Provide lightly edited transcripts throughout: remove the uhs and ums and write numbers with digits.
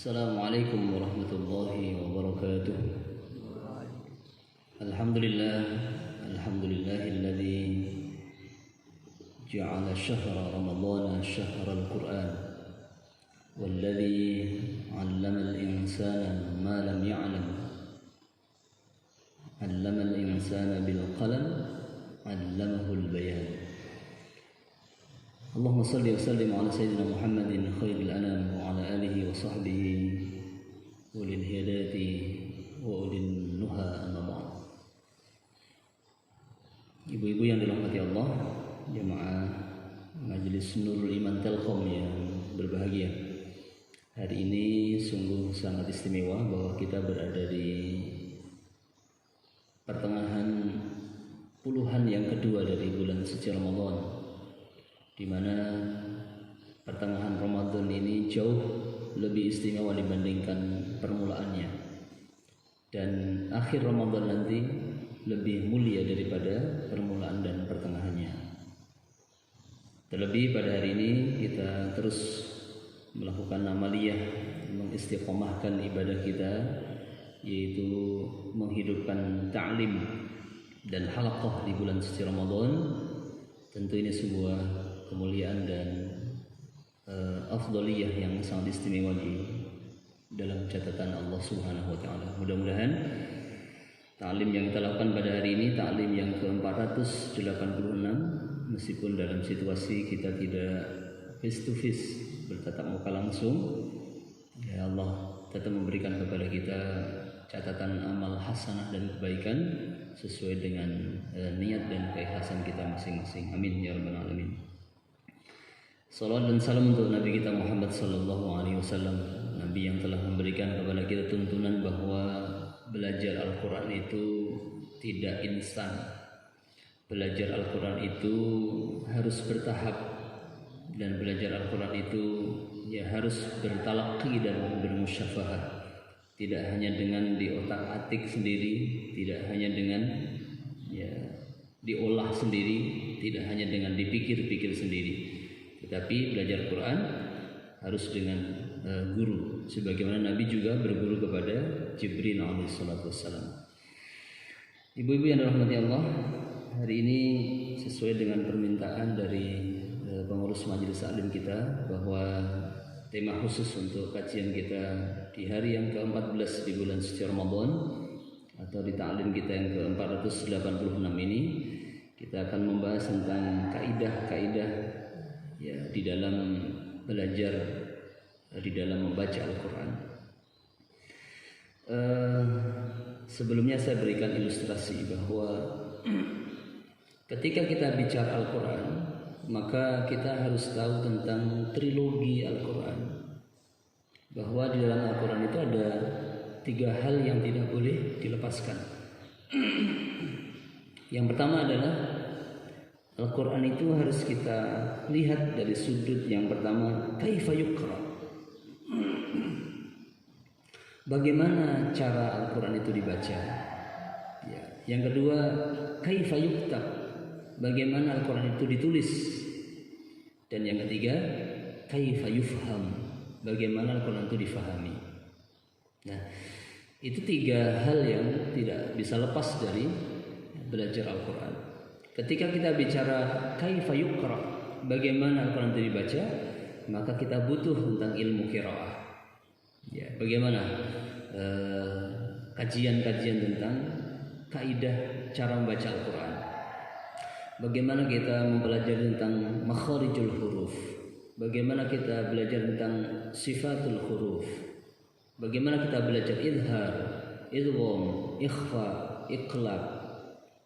Assalamualaikum warahmatullahi wabarakatuh. Alhamdulillahilladzi ja'ala syahra ramadhana syahral Qur'an walladzi 'allama al-insana ma lam ya'lam 'allama al-insana bil qalam 'allamahu al-bayan. Allahumma salli wa sallim ala sayyidina Muhammadin khairil anam wa ala alihi wa sahbihi ulil hidayati wa ulil nuha amma ba'd. Ibu-ibu yang dirahmati Allah, jemaah Majelis Nurul Iman Telkom yang berbahagia. Hari ini sungguh sangat istimewa bahwa kita berada di pertengahan puluhan yang kedua dari bulan suci Ramadan, di mana pertengahan Ramadan ini jauh lebih istimewa dibandingkan permulaannya, dan akhir Ramadan nanti lebih mulia daripada permulaan dan pertengahannya. Terlebih pada hari ini kita terus melakukan amaliyah mengistiqomahkan ibadah kita, yaitu menghidupkan ta'lim dan halaqah di bulan suci Ramadan. Tentu ini sebuah kemuliaan dan afdaliyah yang sangat istimewa di dalam catatan Allah Subhanahu wa taala. Mudah-mudahan ta'lim yang kita lakukan pada hari ini ta'lim yang ke-486, meskipun dalam situasi kita tidak face to face, bertatap muka langsung, ya Allah tetap memberikan kepada kita catatan amal hasanah dan kebaikan sesuai dengan niat dan keikhlasan kita masing-masing. Amin ya rabbal alamin. Salawat dan salam untuk Nabi kita Muhammad sallallahu alaihi wasallam, Nabi yang telah memberikan kepada kita tuntunan bahwa belajar Al-Qur'an itu tidak instan. Belajar Al-Qur'an itu harus bertahap, dan belajar Al-Qur'an itu ya harus bertalaqi dan bermusyafahah. Tidak hanya dengan diotak-atik sendiri, tidak hanya dengan ya diolah sendiri, tidak hanya dengan dipikir-pikir sendiri. Tetapi belajar Quran harus dengan guru, sebagaimana Nabi juga berguru kepada Jibril alaihissalatu wassalam. Ibu-ibu yang dirahmati Allah, hari ini sesuai dengan permintaan dari pengurus majelis taklim kita bahwa tema khusus untuk kajian kita di hari yang ke-14 di bulan suci Ramadan atau di taklim kita yang ke-486 ini, kita akan membahas tentang kaidah-kaidah ya di dalam belajar, di dalam membaca Al-Quran. Sebelumnya saya berikan ilustrasi bahwa ketika kita bicara Al-Quran, maka kita harus tahu tentang trilogi Al-Quran, bahwa di dalam Al-Quran itu ada 3 hal yang tidak boleh dilepaskan. Yang pertama adalah Al-Quran itu harus kita lihat dari sudut yang pertama, kaifa yuqra. Bagaimana cara Al-Quran itu dibaca? Ya. Yang kedua, kaifa yuktab. Bagaimana Al-Quran itu ditulis? Dan yang ketiga, kaifa yufham. Bagaimana Al-Quran itu difahami. Nah, itu tiga hal yang tidak bisa lepas dari belajar Al-Quran. Ketika kita bicara kaifa yuqra, bagaimana Al-Quran itu dibaca, maka kita butuh tentang ilmu qiraah. Ya, bagaimana kajian-kajian tentang kaidah cara membaca Al-Quran. Bagaimana kita mempelajari tentang makharijul huruf. Bagaimana kita belajar tentang sifatul huruf. Bagaimana kita belajar idhar, idgham, ikhfa, iqlab,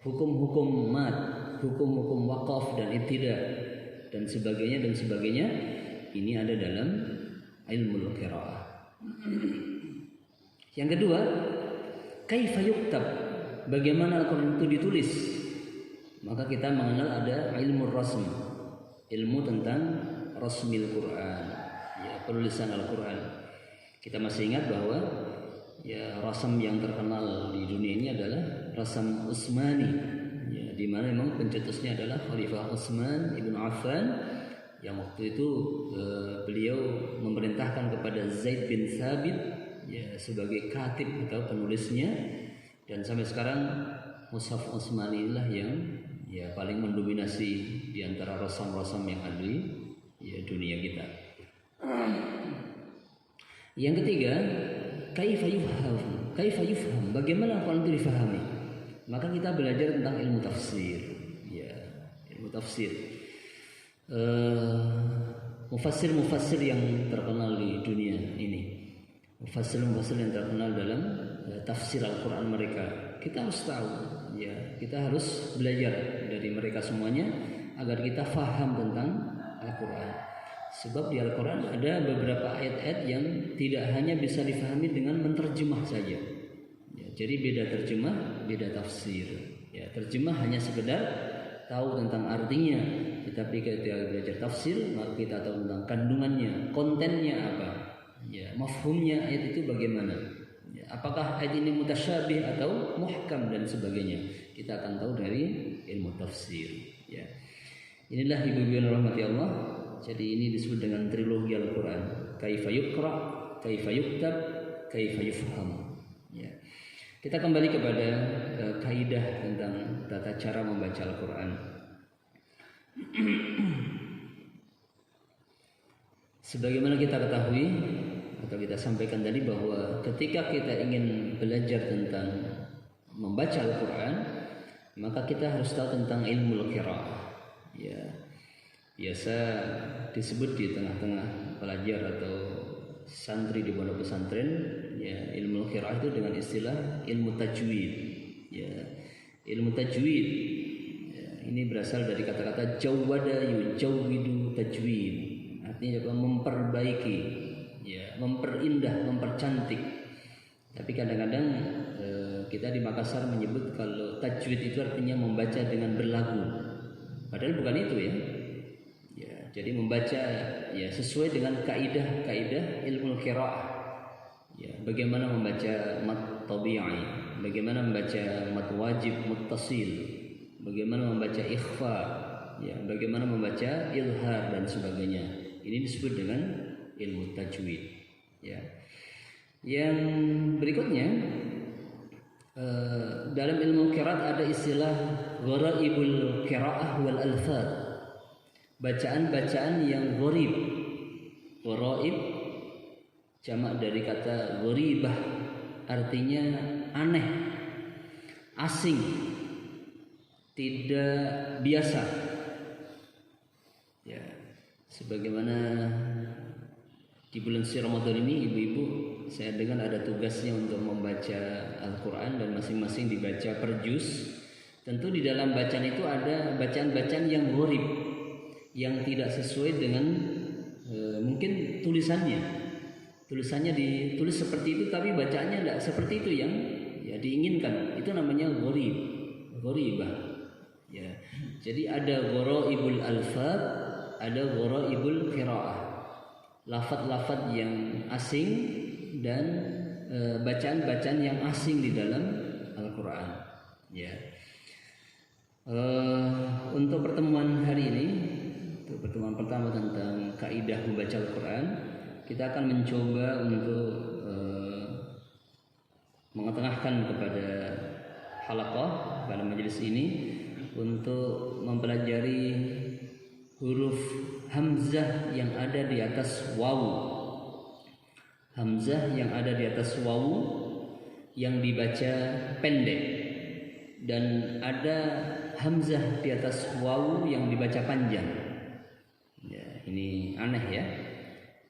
hukum-hukum mad, hukum-hukum waqaf dan ibtida dan sebagainya. Ini ada dalam ilmu qiraah. Yang kedua, kaifa yuktab. Bagaimana Al-Quran itu ditulis? Maka kita mengenal ada ilmu rasm, ilmu tentang rasmil Quran, ya, penulisan Al-Quran. Kita masih ingat bahwa ya rasam yang terkenal di dunia ini adalah rasam Utsmani, ya, di mana memang pencetusnya adalah Khalifah Utsman ibn Affan, yang waktu itu beliau memerintahkan kepada Zaid bin Thabit, ya, sebagai katib atau penulisnya, dan sampai sekarang mushaf Utsmani inilah yang ya paling mendominasi di antara rasam-rasam yang ada di ya, dunia kita. Yang ketiga, kaifa yufham. Bagaimana Al-Quran itu difahami? Maka kita belajar tentang ilmu tafsir. Ya, ilmu tafsir. Mufassir yang terkenal di dunia ini. Mufassir yang terkenal dalam tafsir Al-Quran mereka. Kita harus tahu, ya, kita harus belajar dari mereka semuanya agar kita faham tentang Al-Quran. Sebab di Al-Quran ada beberapa ayat-ayat yang tidak hanya bisa difahami dengan menterjemah saja. Ya, jadi beda terjemah, beda tafsir. Ya, terjemah hanya sekedar tahu tentang artinya, tetapi ketika belajar tafsir maka kita tahu tentang kandungannya, kontennya apa, ya, mafhumnya ayat itu bagaimana, ya, apakah ayat ini mutasyabih atau muhkam dan sebagainya. Kita akan tahu dari ilmu tafsir. Ya. Inilah ibu-ibu yang rahmati Allah. Jadi ini disebut dengan trilogi Al-Quran. Kaifa yuqra, kaifa yuktab, kaifa yufham. Ya. Kita kembali kepada kaidah tentang tata cara membaca Al-Quran. Sebagaimana kita ketahui atau kita sampaikan tadi bahwa ketika kita ingin belajar tentang membaca Al-Quran, maka kita harus tahu tentang ilmu qiraah. Ya, biasa disebut di tengah-tengah pelajar atau santri di pondok pesantren, ya, ilmu qiraah itu dengan istilah ilmu tajwid. Ya, ilmu tajwid, ya, ini berasal dari kata-kata jawwada yujawwidu tajwid. Artinya apa? Memperbaiki, ya, memperindah, mempercantik. Tapi kadang-kadang kita di Makassar menyebut kalau tajwid itu artinya membaca dengan berlagu. Padahal bukan itu, ya. Ya, jadi membaca ya sesuai dengan kaidah ilmu qiraah. Ya, bagaimana membaca mad tabi'i, bagaimana membaca mad wajib muttasil, bagaimana membaca ikhfa, ya, bagaimana membaca ilhar dan sebagainya. Ini disebut dengan ilmu tajwid. Ya. Yang berikutnya dalam ilmu qiraat ada istilah gharaibul qiraah wal alfaz. Bacaan-bacaan yang gharib. Gharaib jamak dari kata gharibah, artinya aneh, asing, tidak biasa. Ya, sebagaimana di bulan suci Ramadan ini, ibu-ibu, saya dengar ada tugasnya untuk membaca Al-Quran dan masing-masing dibaca per juz. Tentu di dalam bacaan itu ada bacaan-bacaan yang gharib, yang tidak sesuai dengan mungkin tulisannya ditulis seperti itu tapi bacaannya tidak seperti itu yang ya diinginkan. Itu namanya gharibah. Ya, Jadi ada gharaibul alfaz, ada gharaibul qiraah. Lafaz-lafaz yang asing dan bacaan-bacaan yang asing di dalam Al-Qur'an. Ya. Untuk pertemuan hari ini, untuk pertemuan pertama tentang kaidah membaca Al-Qur'an, kita akan mencoba untuk mengetengahkan kepada halaqah pada majelis ini untuk mempelajari huruf hamzah yang ada di atas wawu. Hamzah yang ada di atas wawu yang dibaca pendek, dan ada hamzah di atas wawu yang dibaca panjang. Ya, ini aneh ya.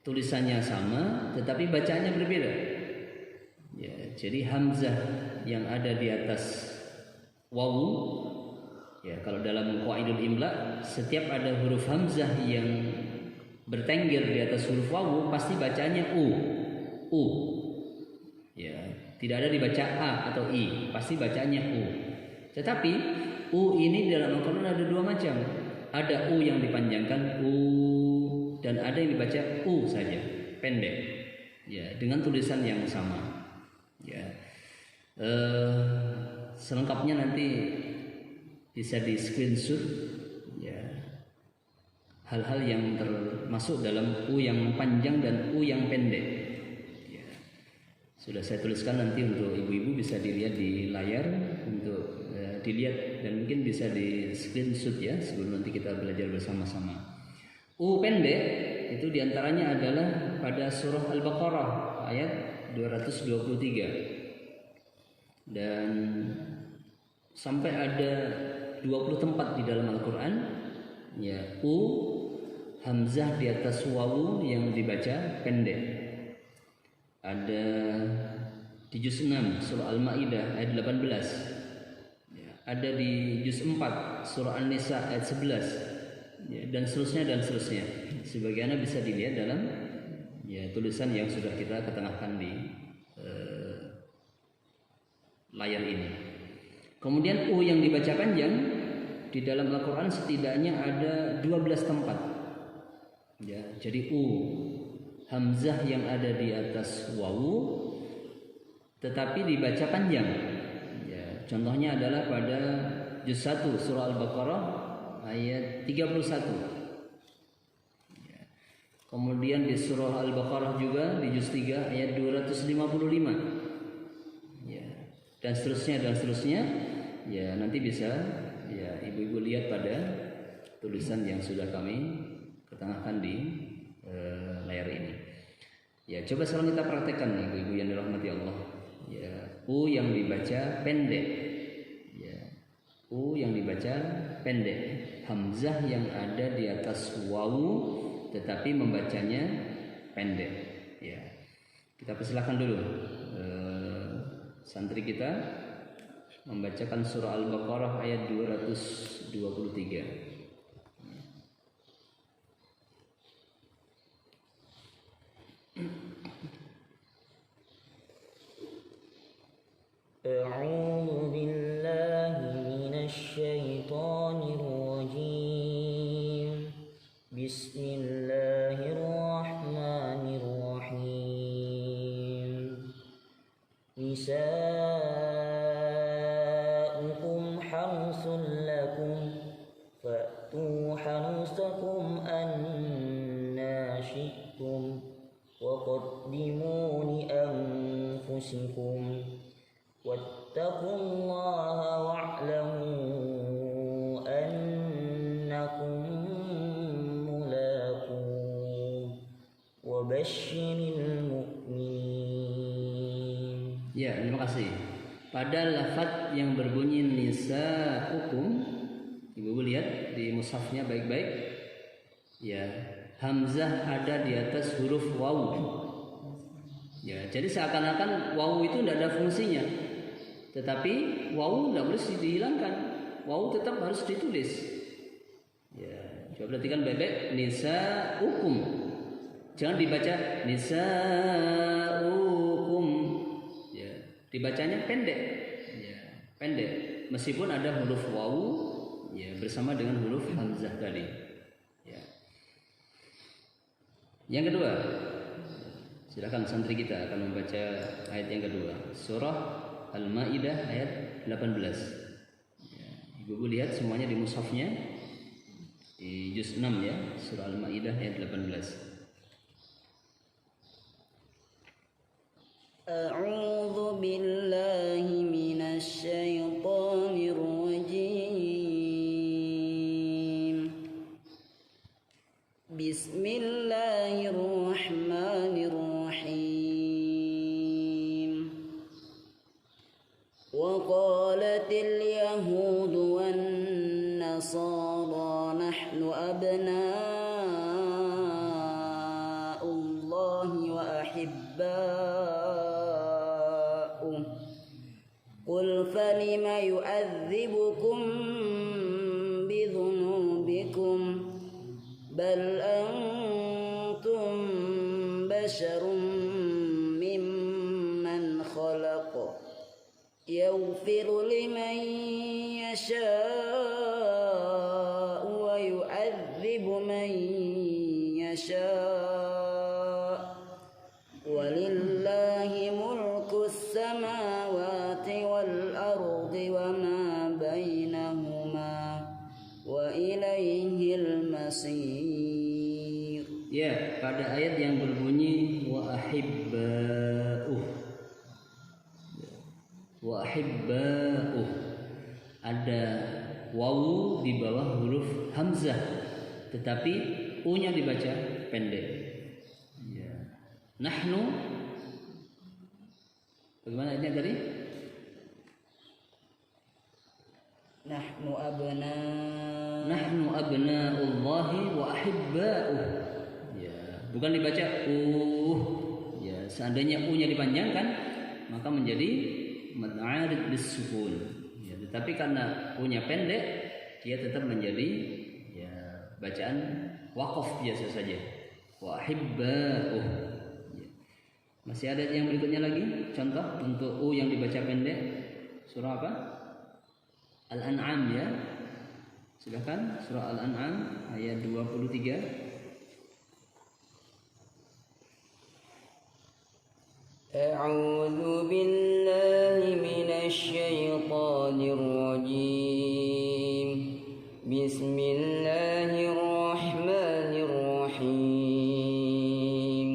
Tulisannya sama tetapi bacaannya berbeda. Ya, jadi hamzah yang ada di atas wawu, ya kalau dalam qaidul imla, setiap ada huruf hamzah yang bertengger di atas huruf wawu pasti bacanya u. Ya, tidak ada dibaca a atau i, pasti bacanya u. Tetapi u ini dalam Al-Qur'an ada dua macam. Ada u yang dipanjangkan u, dan ada yang dibaca u saja, pendek. Ya, dengan tulisan yang sama. Ya. Selengkapnya nanti bisa di screenshot ya, hal-hal yang termasuk dalam u yang panjang dan u yang pendek ya. Sudah saya tuliskan, nanti untuk ibu-ibu bisa dilihat di layar untuk dilihat, dan mungkin bisa di screenshot ya sebelum nanti kita belajar bersama-sama. U pendek itu diantaranya adalah pada surah Al-Baqarah ayat 223, dan sampai ada 20 tempat di dalam Al-Quran ya, u hamzah di atas wawu yang dibaca pendek. Ada di juz 6 surah Al-Maidah ayat 18 ya, ada di juz 4 surah An-Nisa ayat 11 ya, dan seterusnya. Sebagaimana bisa dilihat dalam ya tulisan yang sudah kita ketengahkan di layar ini. Kemudian u yang dibaca panjang di dalam Al-Quran setidaknya ada 12 tempat. Ya, jadi u hamzah yang ada di atas wawu tetapi dibaca panjang. Ya, contohnya adalah pada juz 1 surah Al-Baqarah ayat 31. Ya. Kemudian di surah Al-Baqarah juga di juz 3 ayat 255. Dan seterusnya ya, nanti bisa ya ibu-ibu lihat pada tulisan yang sudah kami ketengahkan di layar ini ya. Coba sekarang kita praktekkan nih ibu-ibu yang dirahmati Allah ya, u yang dibaca pendek ya, u yang dibaca pendek, hamzah yang ada di atas wawu tetapi membacanya pendek ya. Kita persilahkan dulu santri kita membacakan surah Al-Baqarah ayat 223. A'udzu billahi minasy syaithanir rajim. Bismillahirrahmanirrahim. Nisa'ukum harsun lakum fa'tu harsakum anna syi'tum wa qaddimu li anfusikum wattaqullaha wa'lamu annakum mulaquh wa basyiril mu'minin. Ya, terima kasih. Pada lafaz yang berbunyi nisa'ukum, ibu-ibu lihat di mushafnya baik-baik. Ya, hamzah ada di atas huruf wawu. Ya, jadi seakan-akan wawu itu tidak ada fungsinya. Tetapi wawu tidak boleh dihilangkan. Wawu tetap harus ditulis. Ya, coba perhatikan baik-baik, nisa'ukum. Jangan dibaca nisa'ukum. Ya, dibacanya pendek. Ya, pendek. Meskipun ada huruf wawu ya bersama dengan huruf hamzah tadi. Ya. Yang kedua, silakan santri kita akan membaca ayat yang kedua, surah Al-Maidah ayat 18. Ya, Ibu lihat semuanya di mushafnya di juz 6 ya, surah Al-Maidah ayat 18. أعوذ بالله من الشيطان الرجيم بسم الله الرحمن الرحيم وقالت اليهود والنصارى نحن أبناء الله وأحباؤه قل فلم يؤذبكم بذنوبكم بل أنتم بشر ممن خلق يغفر لمن يشاء ويعذب من يشاء ولله ملك السماوات والأرض وما بينهما وإليه المصير. Ya, pada ayat yang berbunyi wa ahibba'uh. Wa ahibba'uh. Ada wawu di bawah huruf hamzah, tetapi u-nya dibaca pendek. Ya. Nahnu, bagaimana ayatnya tadi? Nahnu abna'ullahi wa ahibba'uh. Ya, bukan dibaca ya, seandainya u-nya dipanjangkan maka menjadi mad 'arid bis-sukun. Ya, tetapi karena u-nya pendek dia tetap menjadi ya bacaan waqaf biasa saja. Wa ahibba'uh. Ya. Masih ada yang berikutnya lagi contoh untuk u yang dibaca pendek. Surah apa? Al-An'am ya. Silakan surah Al-An'am ayat 23. A'udzu billahi minasy syaithanir rajim. Bismillahirrahmanirrahim.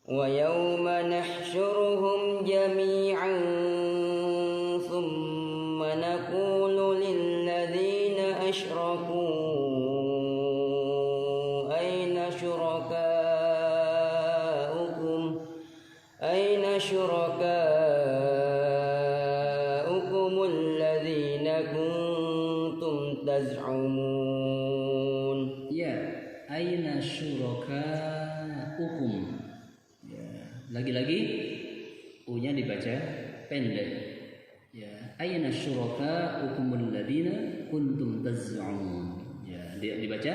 Wa yawma nahsyuruhum jami'an thumma naqulu lilladzina asyraku ayna syurakaukum alladzina kuntum taz'umun. Ya, aina syurakaukum. Ya, lagi-lagi u-nya dibaca pendek. Ya, aina syurakaukum alladzina kuntum taz'umun. Ya, dia dibaca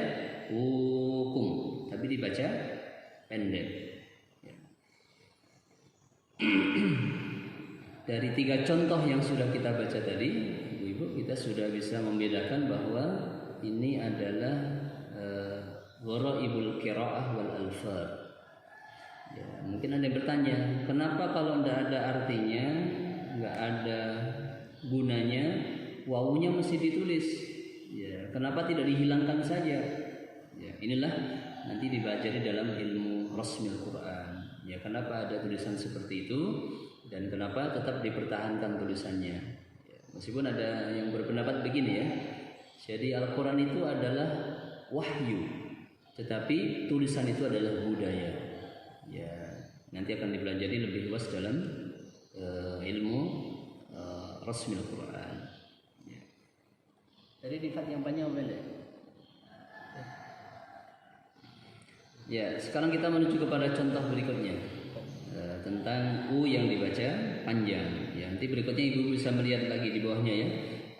ukum, tapi dibaca pendek. Dari 3 contoh yang sudah kita baca tadi, Ibu-ibu, kita sudah bisa membedakan bahwa ini adalah gharaibul qiraah wal alfar. Ya, mungkin ada yang bertanya, kenapa kalau tidak ada artinya, nggak ada gunanya, wawunya mesti ditulis? Ya, kenapa tidak dihilangkan saja? Ya, inilah nanti dipelajari dalam ilmu rasmil Quran. Ya, kenapa ada tulisan seperti itu dan kenapa tetap dipertahankan tulisannya? Ya, meskipun ada yang berpendapat begini ya. Jadi Al-Quran itu adalah wahyu, tetapi tulisan itu adalah budaya. Ya, nanti akan dipelajari lebih luas dalam ilmu rasmil Quran. Ya. Jadi difat yang panjang pendek. Ya, sekarang kita menuju kepada contoh berikutnya tentang u yang dibaca panjang. Ya, nanti berikutnya Ibu bisa melihat lagi di bawahnya ya.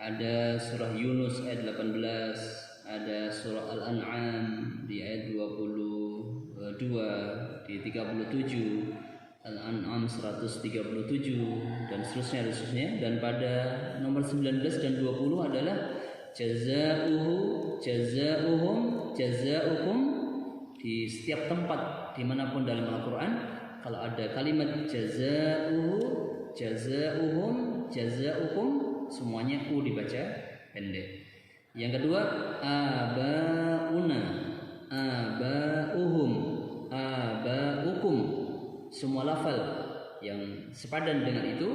Ada surah Yunus ayat 18, ada surah Al-An'am di ayat 22, di 37, Al-An'am 137 dan seterusnya. Dan pada nomor 19 dan 20 adalah Jazauhu, jazauhum, jazaukum. Di setiap tempat dimanapun dalam Al-Quran, kalau ada kalimat jazauhu, jazauhum, jazaukum, semuanya u dibaca pendek. Yang kedua, abauna, abauhum, abaukum. Semua lafal yang sepadan dengan itu,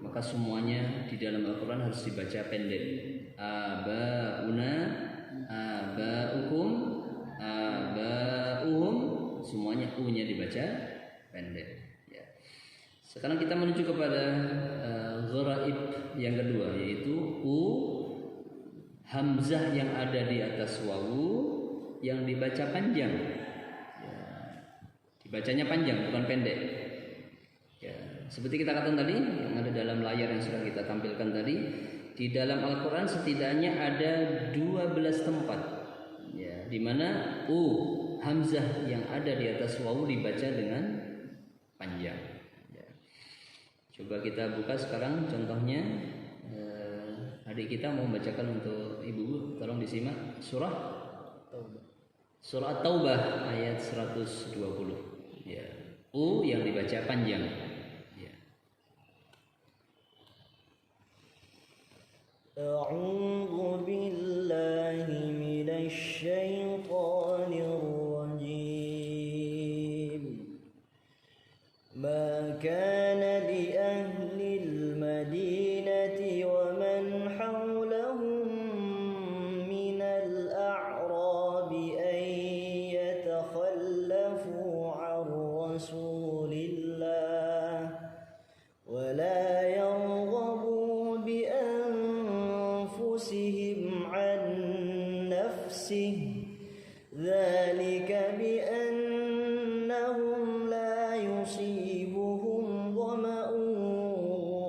maka semuanya di dalam Al-Quran harus dibaca pendek. Abauna, abaukum, abauhum, semuanya u-nya dibaca pendek. Ya. Sekarang kita menuju kepada gharaib yang kedua, yaitu u hamzah yang ada di atas wawu yang dibaca panjang. Ya. Dibacanya panjang, bukan pendek. Ya. Seperti kita katakan tadi, yang ada dalam layar yang sudah kita tampilkan tadi, di dalam Al-Quran setidaknya ada 12 tempat, ya, di mana hamzah yang ada di atas wawu dibaca dengan panjang. Ya. Coba kita buka sekarang contohnya. Adik kita mau membacakan untuk ibu, tolong disimak surah At-Taubah ayat 120. Ya. Yang dibaca panjang. أعوذ بالله من الشيطان الرجيم ما كان لأهل المدينة ومن حولهم من الأعراب أن يتخلفوا عن رسول الله ولا يرغبوا بأنفسهم عن نفسه ذلك بأنهم لا يصيبهم ظمأ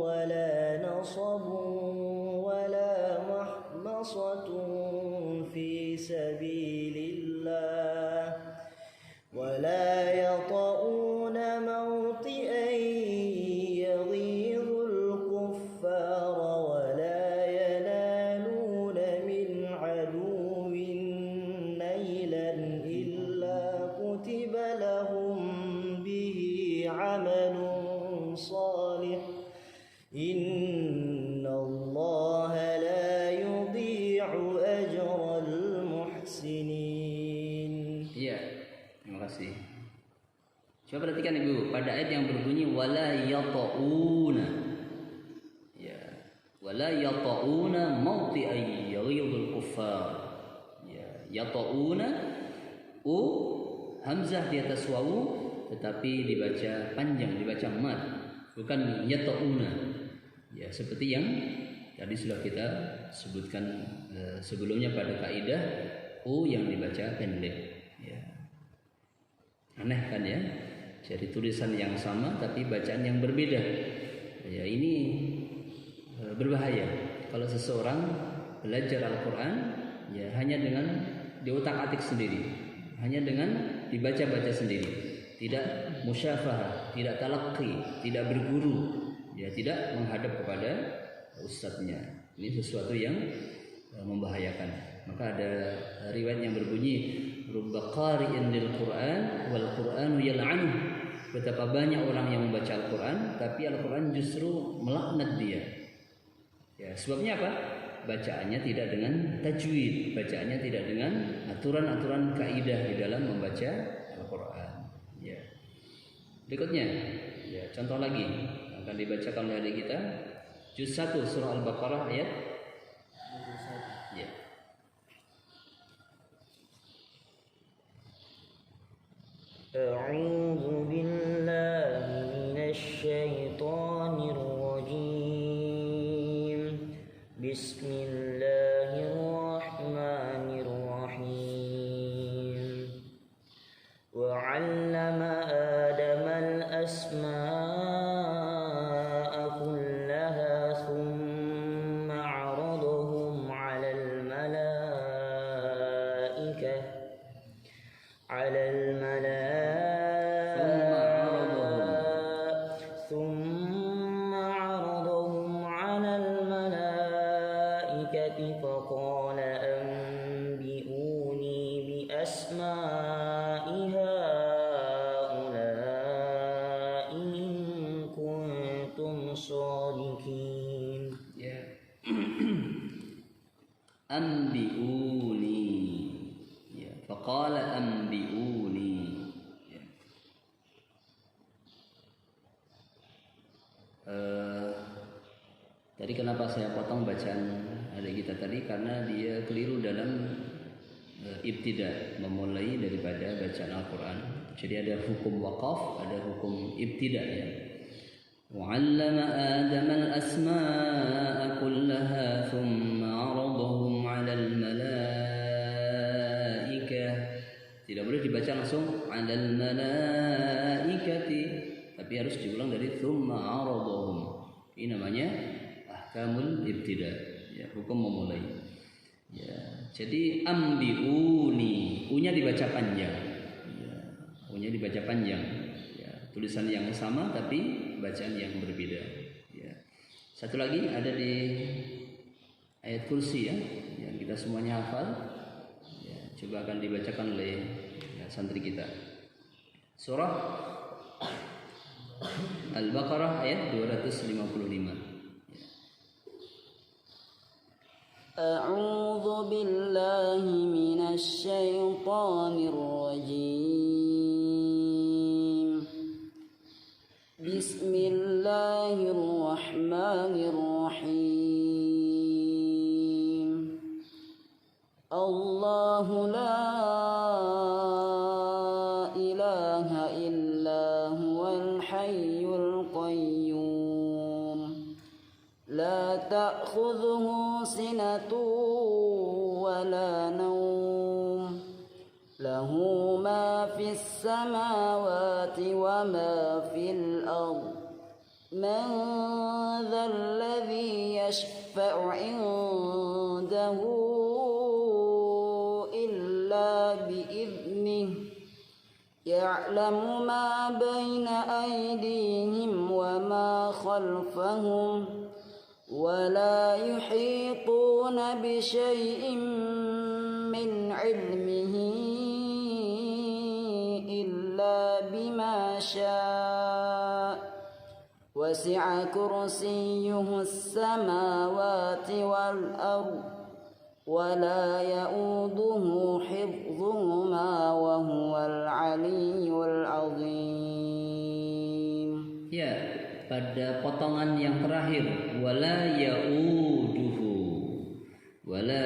ولا نصب ولا محمصة في سبيل الله ولا يطؤون موطئا يغيظ الكفار ولا ينالون من عدو نيلا إلا كتب لهم به عمل صالح إن الله لا يضيع أجر المحسنين. Iya, terima kasih. Coba perhatikan Ibu, pada ayat yang berbunyi wala yata'una. Ya, wala yata'una mawti'ay yaghidul kuffar. Ya, yata'una hamzah di atas wawu tetapi dibaca panjang, dibaca mad, bukan yata'una. Ya, seperti yang tadi sudah kita sebutkan sebelumnya pada kaidah yang dibaca pendek. Ya. Aneh kan ya? Jadi tulisan yang sama tapi bacaan yang berbeda. Ya, ini berbahaya. Kalau seseorang belajar Al-Quran, ya hanya dengan diutak-atik sendiri, hanya dengan dibaca-baca sendiri, tidak musyafahah, tidak talaqi, tidak berguru, ya tidak menghadap kepada ustadznya. Ini sesuatu yang membahayakan. Maka ada riwayat yang berbunyi rubba qari'in lil Qur'an wal Qur'anu yal'anuh. Betapa banyak orang yang membaca Al-Quran tapi Al-Quran justru melaknat dia. Ya, sebabnya apa? Bacaannya tidak dengan tajwid, bacaannya tidak dengan aturan-aturan kaidah di dalam membaca Al-Quran. Ya. Berikutnya, ya, contoh lagi akan dibacakan oleh adik kita juz 1 surah Al-Baqarah ayat ya. أعوذ بالله من الشيطان الرجيم بسم الله الرحمن الرحيم وعلم آدم الأسماء كلها ثم عرضهم على الملائكة فقال بأسماء هؤلاء إن كنتم صادقين. Ya. Ambi'uni. Ya, faqala ambi'uni. Ya. Tadi kenapa saya potong bacaan adik kita tadi, karena dia keliru dalam ibtida, memulai daripada bacaan Al-Quran. Jadi ada hukum waqaf, ada hukum ibtida ya. وعلم آدم الأسماء كلها ثم عرضهم على الملائكة. Tidak boleh dibaca langsung على الملائكة, tapi harus diulang dari ثم عرضهم. Ini namanya ahkamul ibtida, ya, hukum memulai. Ya, jadi ambiuni, u-nya dibaca panjang. Ya, u-nya dibaca panjang. Tulisan yang sama tapi bacaan yang berbeda. Ya. Satu lagi ada di ayat kursi ya, yang kita semuanya hafal. Ya, coba akan dibacakan oleh santri kita. Surah Al-Baqarah ayat 255. A'udzu billahi minasy syaithanir rajim. Bismillahirrahmanirrahim. Allahu la ilaha illa huwal hayyul qayyum. La ta'khudhuhu sinatun wa la nawm. Lahu ma fis samawati wa ma fil ardh. Man dhal ladzi yashfa'u 'indahu illa bi'idhnihi. Ya'lamu ma baina aydihim wa ma khalfahum. ولا يحيطون بشيء من علمه إلا بما شاء وسع كرسيه السماوات والأرض ولا يؤوده حفظهما وهو العلي العظيم. Ya, pada potongan yang terakhir wala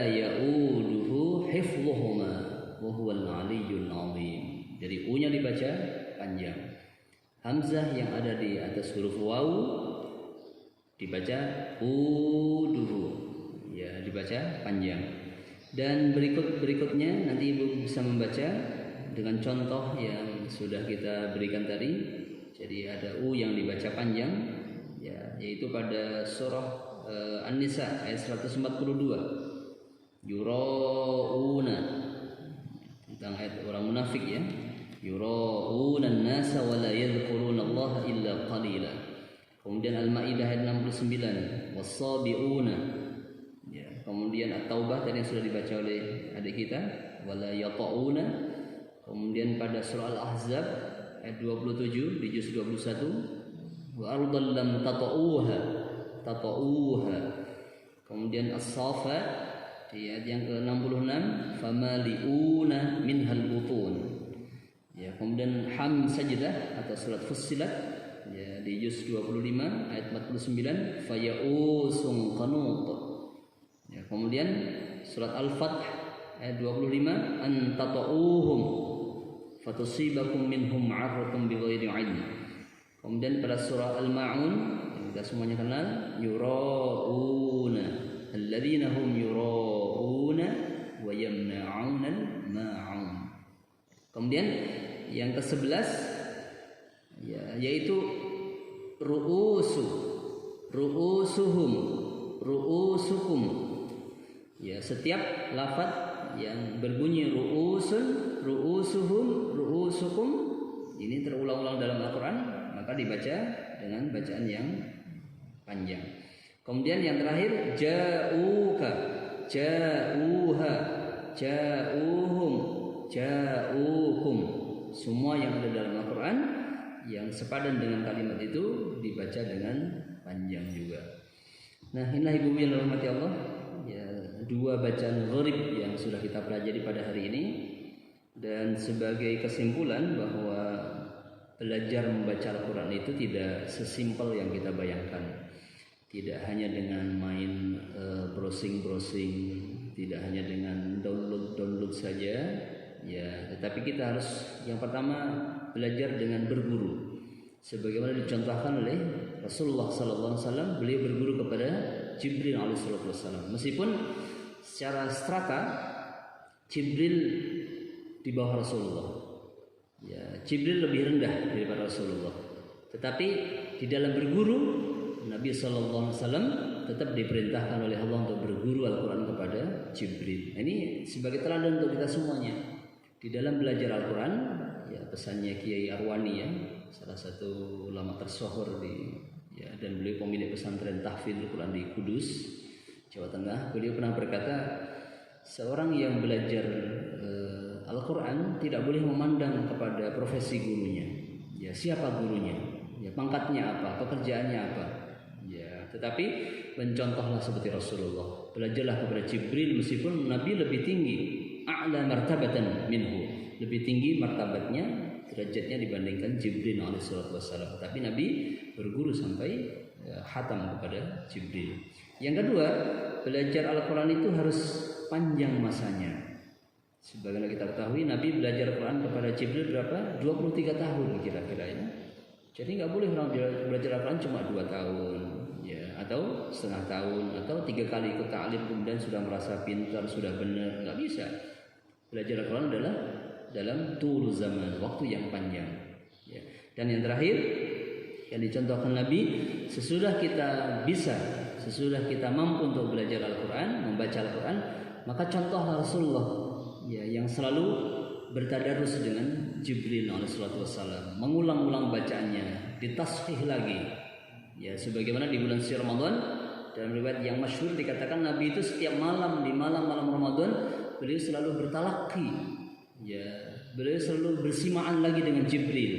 ya'uduhu hifdhuhuma wa huwal aliyyul azim. Jadi u-nya dibaca panjang. Hamzah yang ada di atas huruf waw dibaca uduhu, ya, dibaca panjang. Dan berikutnya nanti Ibu bisa membaca dengan contoh yang sudah kita berikan tadi. Jadi ada u yang dibaca panjang, ya, yaitu pada surah An-Nisa ayat 142. Yura'una, tentang ayat orang munafik ya. Yura'una an-nasa wa la yadhkuruna Allah illa qalila. Kemudian Al-Maidah ayat 69. Was-sabiuna. Ya, kemudian At-Taubah tadi yang sudah dibaca oleh adik kita, wala yata'una. Kemudian pada surah Al-Ahzab ayat 27 di juz 21, wa ardan lam tata'uha. Kemudian As-Saffat di ayat yang ke-66, famaliuna minhal butun. Ya, kemudian Ham Sajdah atau surat Fussilat, ya, di juz 25 ayat 49, faya'usum qanut. Ya, kemudian surat Al-Fath ayat 25, an tata'uhum fatusibakum minhum 'arratun bighairi 'ilm. Kemudian pada surah Al-Ma'un yang kita semuanya kenal, yura'una alladzina hum yura'una wa yamna'una al-ma'un. Kemudian yang ke-11 ya, yaitu ru'usukum. Ya, setiap lafaz yang berbunyi ru'usun, ru'usuhum, ru'usukum ini terulang-ulang dalam Al-Quran, maka dibaca dengan bacaan yang panjang. Kemudian yang terakhir ja'uka, ja'uha, ja'uhum, ja'ukum. Semua yang ada dalam Al-Quran yang sepadan dengan kalimat itu dibaca dengan panjang juga. Nah, inilah ibu yang dirahmati Allah, ya, dua bacaan gharib yang sudah kita pelajari pada hari ini. Dan sebagai kesimpulan bahwa belajar membaca Al-Quran itu tidak sesimpel yang kita bayangkan. Tidak hanya dengan main browsing-browsing, tidak hanya dengan download saja, ya, tetapi kita harus yang pertama belajar dengan berguru. Sebagaimana dicontohkan oleh Rasulullah SAW, beliau berguru kepada Jibril alaihissalam. Meskipun secara strata Jibril di bawah Rasulullah, ya, Jibril lebih rendah daripada Rasulullah, tetapi di dalam berguru Nabi SAW tetap diperintahkan oleh Allah untuk berguru Al-Quran kepada Jibril. Ini sebagai teladan untuk kita semuanya. Di dalam belajar Al-Quran, ya, pesannya Kiai Arwani, ya, salah satu ulama tersohor dan beliau pemilik pesantren Tahfidzul Quran di Kudus, Jawa Tengah. Beliau pernah berkata, seorang yang belajar Al-Quran tidak boleh memandang kepada profesi gurunya, ya, siapa gurunya, ya, pangkatnya apa, pekerjaannya apa, ya, tetapi mencontohlah seperti Rasulullah. Belajarlah kepada Jibril, meskipun Nabi lebih tinggi, a'la martabatan minhu, lebih tinggi martabatnya, derajatnya dibandingkan Jibril alaihissalam. Tapi Nabi berguru sampai khatam kepada Jibril. Yang kedua, belajar Al-Quran itu harus panjang masanya. Sebagaimana kita ketahui, Nabi belajar Al-Quran kepada Jibril berapa? 23 tahun kira-kira, ya. Jadi nggak boleh orang belajar Al-Quran cuma 2 tahun, ya, atau setengah tahun, atau 3 kali ikut ta'lim kemudian sudah merasa pintar, sudah benar. Nggak bisa. Belajar Al-Quran adalah dalam tul zaman, waktu yang panjang, ya. Dan yang terakhir yang dicontohkan Nabi, sesudah kita mampu untuk belajar Al-Quran, membaca Al-Quran, maka contohlah Rasulullah, ya, yang selalu bertadarus dengan Jibril alaihissalam, mengulang-ulang bacaannya, ditashih lagi, ya, sebagaimana di bulan suci Ramadan dalam riwayat yang masyhur dikatakan Nabi itu setiap malam di malam-malam Ramadan beliau selalu bertalaqi, ya, beliau selalu bersimaan lagi dengan Jibril,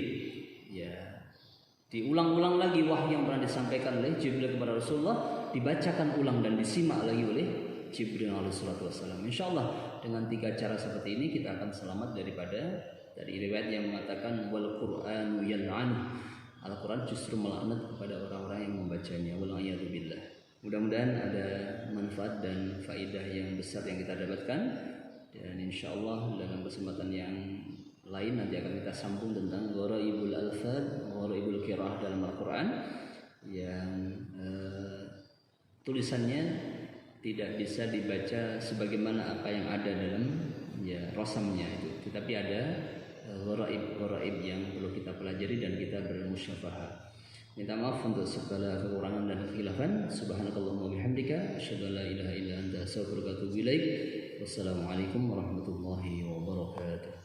ya, diulang-ulang lagi wahyu yang pernah disampaikan oleh Jibril kepada Rasulullah, dibacakan ulang dan disimak lagi oleh Jibril alaihissalam. Insyaallah dengan 3 cara seperti ini kita akan selamat dari riwayat yang mengatakan wal Qur'anu yal'an, Al-Quran justru melaknat kepada orang-orang yang membacanya. Wal'iyadu billah. Mudah-mudahan ada manfaat dan faedah yang besar yang kita dapatkan, dan insyaallah dalam kesempatan yang lain nanti akan kita sambung tentang gharaibul alfaz, gharaibul qiraah dalam Al-Quran yang tulisannya tidak bisa dibaca sebagaimana apa yang ada dalam, ya, rasamnya itu, tetapi ada gharaib yang perlu kita pelajari dan kita bermusyafahat. Minta maaf untuk segala kekurangan dan kekhilafan. Subhanakallahumma bihamdika asyhadu an la ilaha illa anta astaghfiruka wa atubu ilaik. Wassalamualaikum warahmatullahi wabarakatuh.